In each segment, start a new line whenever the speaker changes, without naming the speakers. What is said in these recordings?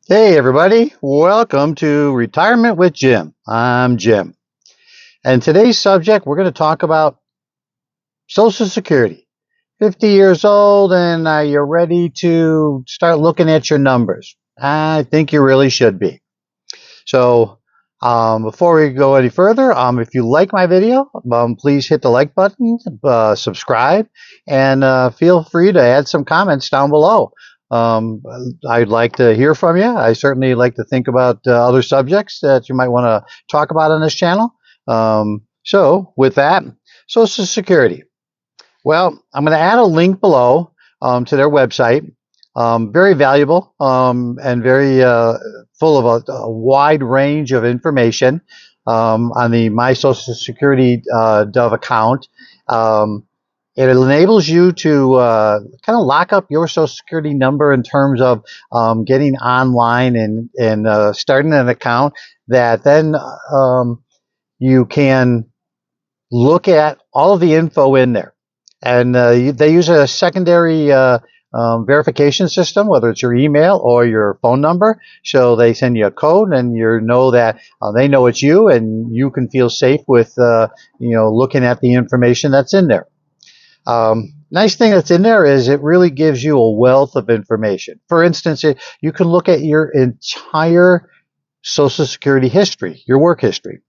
Hey everybody, welcome to Retirement with Jim. I'm Jim. And today's subject, we're going to talk about Social Security. 50 years old and you're ready to start looking at your numbers. I think you really should be. So before we go any further, if you like my video, please hit the like button, subscribe, and feel free to add some comments down below. Um, I'd like to hear from you. I certainly like to think about other subjects that you might want to talk about on this channel. So with that, Social Security. Well, I'm going to add a link below to their website. Very valuable and very full of a wide range of information on the My Social Security Dove account. It enables you to kind of lock up your Social Security number in terms of getting online and starting an account that then you can look at all of the info in there. And they use a secondary verification system, whether it's your email or your phone number. So they send you a code, and you know that they know it's you, and you can feel safe with looking at the information that's in there. Nice thing that's in there is it really gives you a wealth of information. For instance, you can look at your entire Social Security history, your work history.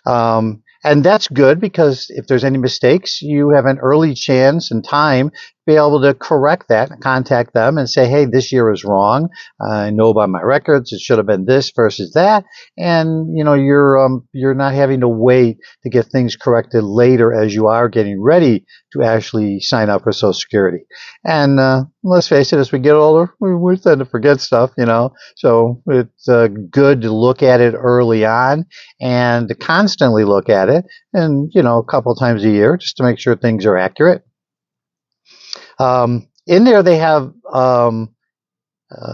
And that's good because if there's any mistakes, you have an early chance and time to be able to correct that, contact them and say, hey, this year is wrong. I know by my records it should have been this versus that. And you're not having to wait to get things corrected later as you are getting ready to actually sign up for Social Security. And let's face it, as we get older, we tend to forget stuff, so it's good to look at it early on and to constantly look at it and, a couple times a year just to make sure things are accurate. In there, they have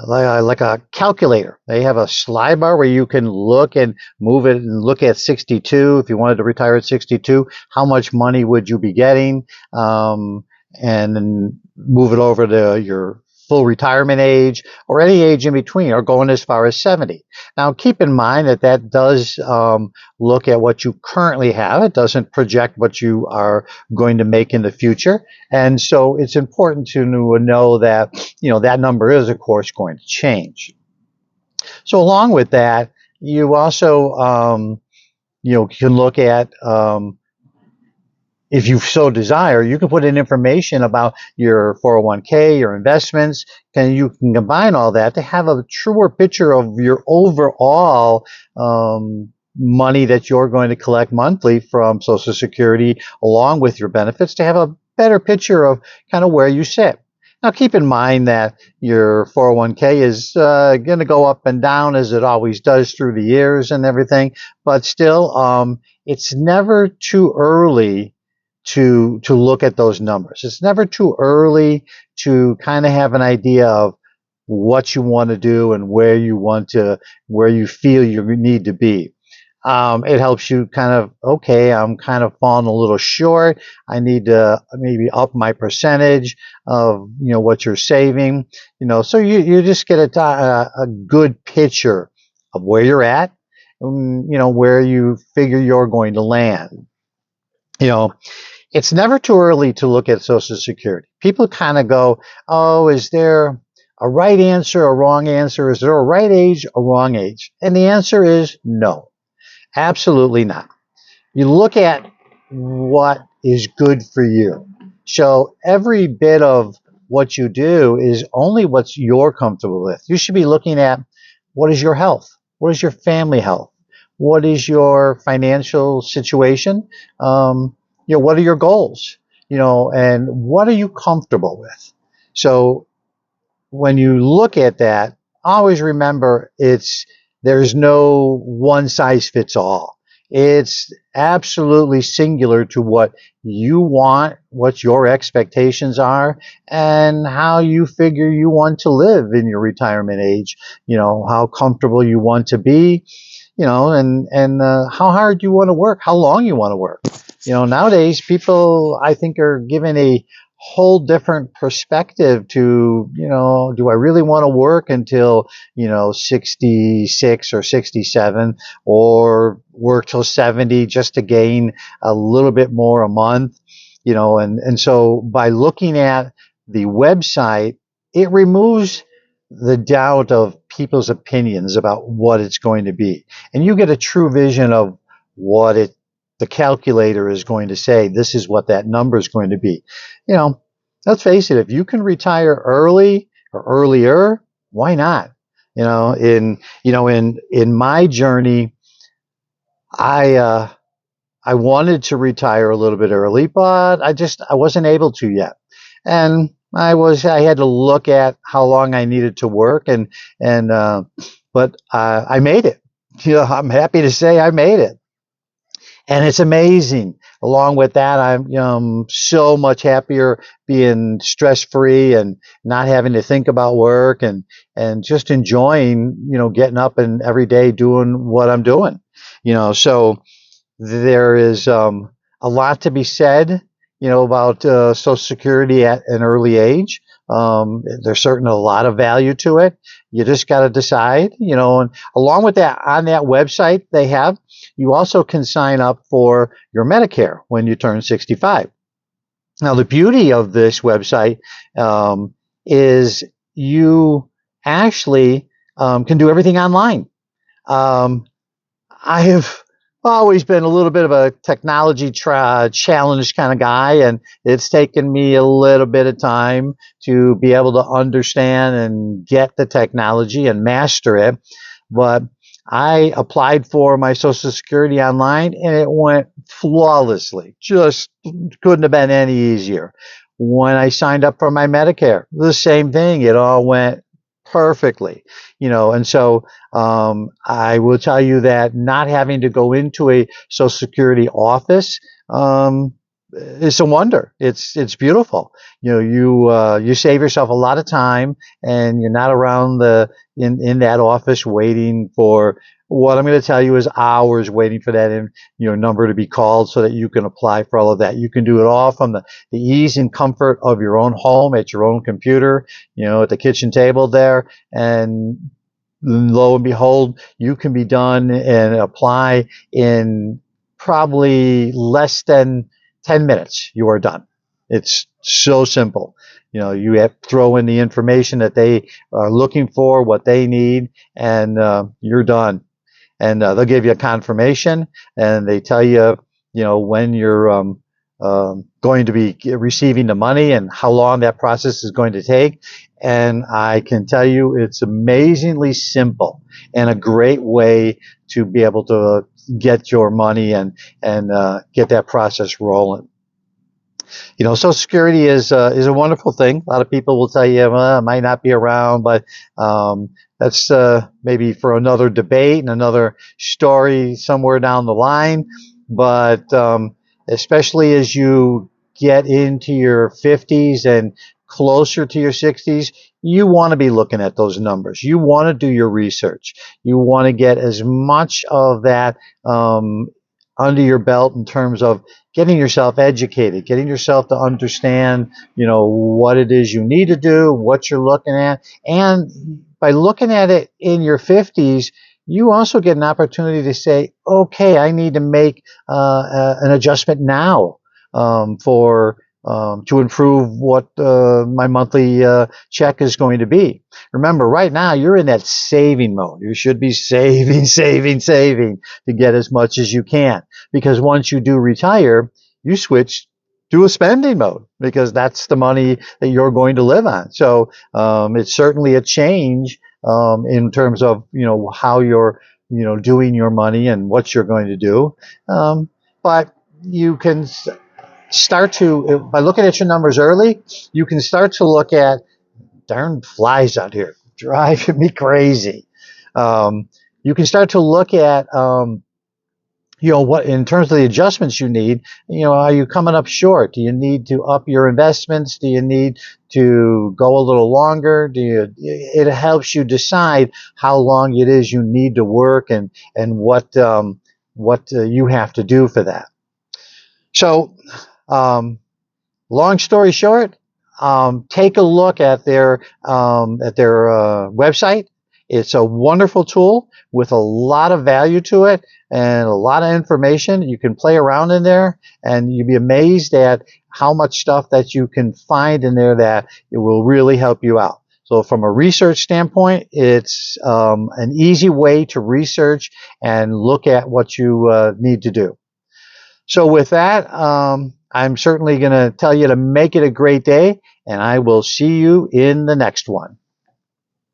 like a calculator. They have a slide bar where you can look and move it and look at 62. If you wanted to retire at 62, how much money would you be getting? And then move it over to your full retirement age or any age in between, or going as far as 70. Now, keep in mind that does look at what you currently have. It doesn't project what you are going to make in the future. And so it's important to know that, that number is, of course, going to change. So along with that, you also, can look at if you so desire, you can put in information about your 401k, your investments, and you can combine all that to have a truer picture of your overall money that you're going to collect monthly from Social Security, along with your benefits, to have a better picture of kind of where you sit. Now, keep in mind that your 401k is going to go up and down as it always does through the years and everything, but still, it's never too early to look at those numbers. It's never too early to kind of have an idea of what you want to do and where you feel you need to be. It helps you kind of, okay, I'm kind of falling a little short. I need to maybe up my percentage of, what you're saving, so you just get a good picture of where you're at, where you figure you're going to land. It's never too early to look at Social Security. People kind of go, oh, is there a right answer, a wrong answer? Is there a right age, a wrong age? And the answer is no, absolutely not. You look at what is good for you. So every bit of what you do is only what you're comfortable with. You should be looking at what is your health? What is your family health? What is your financial situation? What are your goals? And what are you comfortable with? So when you look at that, always remember there's no one size fits all. It's absolutely singular to what you want, what your expectations are, and how you figure you want to live in your retirement age. How comfortable you want to be, and how hard you want to work, how long you want to work. Nowadays people, I think, are given a whole different perspective to, do I really want to work until, 66 or 67, or work till 70 just to gain a little bit more a month, and so by looking at the website, it removes the doubt of people's opinions about what it's going to be. And you get a true vision of what the calculator is going to say. This is what that number is going to be. You know, let's face it, if you can retire early or earlier, why not? In my journey, I I wanted to retire a little bit early, but I wasn't able to yet. And I had to look at how long I needed to work, and but I made it. I'm happy to say I made it. And it's amazing. Along with that, I'm so much happier being stress free and not having to think about work, and just enjoying, getting up and every day doing what I'm doing. So there is a lot to be said, about Social Security at an early age. There's certainly a lot of value to it. You just got to decide, and along with that, on that website you also can sign up for your Medicare when you turn 65. Now, the beauty of this website is you actually can do everything online. Um, I have always been a little bit of a technology challenge kind of guy, and it's taken me a little bit of time to be able to understand and get the technology and master it. But I applied for my Social Security online, and it went flawlessly. Just couldn't have been any easier. When I signed up for my Medicare, the same thing. It all went perfectly, and so I will tell you that not having to go into a Social Security office is a wonder. It's beautiful. You save yourself a lot of time, and you're not around in that office waiting for what I'm going to tell you is hours waiting for that number to be called so that you can apply for all of that. You can do it all from the ease and comfort of your own home at your own computer, at the kitchen table there, and lo and behold, you can be done and apply in probably less than 10 minutes. You are done. It's so simple. You have to throw in the information that they are looking for, what they need, and you're done. And they'll give you a confirmation, and they tell you, when you're going to be receiving the money and how long that process is going to take. And I can tell you, it's amazingly simple and a great way to be able to get your money and get that process rolling. Social Security is a wonderful thing. A lot of people will tell you, well, it might not be around, but that's maybe for another debate and another story somewhere down the line. But especially as you get into your 50s and closer to your 60s, you want to be looking at those numbers. You want to do your research. You want to get as much of that under your belt in terms of getting yourself educated, getting yourself to understand, what it is you need to do, what you're looking at. And by looking at it in your 50s, you also get an opportunity to say, okay, I need to make an adjustment now for to improve what my monthly check is going to be. Remember, right now you're in that saving mode. You should be saving, saving, saving to get as much as you can. Because once you do retire, you switch to a spending mode because that's the money that you're going to live on. So it's certainly a change in terms of how you're doing your money and what you're going to do. But you can start to, by looking at your numbers early, you can start to look at darn flies out here driving me crazy. You can start to look at what in terms of the adjustments you need. Are you coming up short? Do you need to up your investments? Do you need to go a little longer? It helps you decide how long it is you need to work and what you have to do for that. So Long story short, take a look at their website. It's a wonderful tool with a lot of value to it and a lot of information. You can play around in there, and you'll be amazed at how much stuff that you can find in there that it will really help you out. So from a research standpoint, it's an easy way to research and look at what you need to do. So with that, I'm certainly going to tell you to make it a great day, and I will see you in the next one.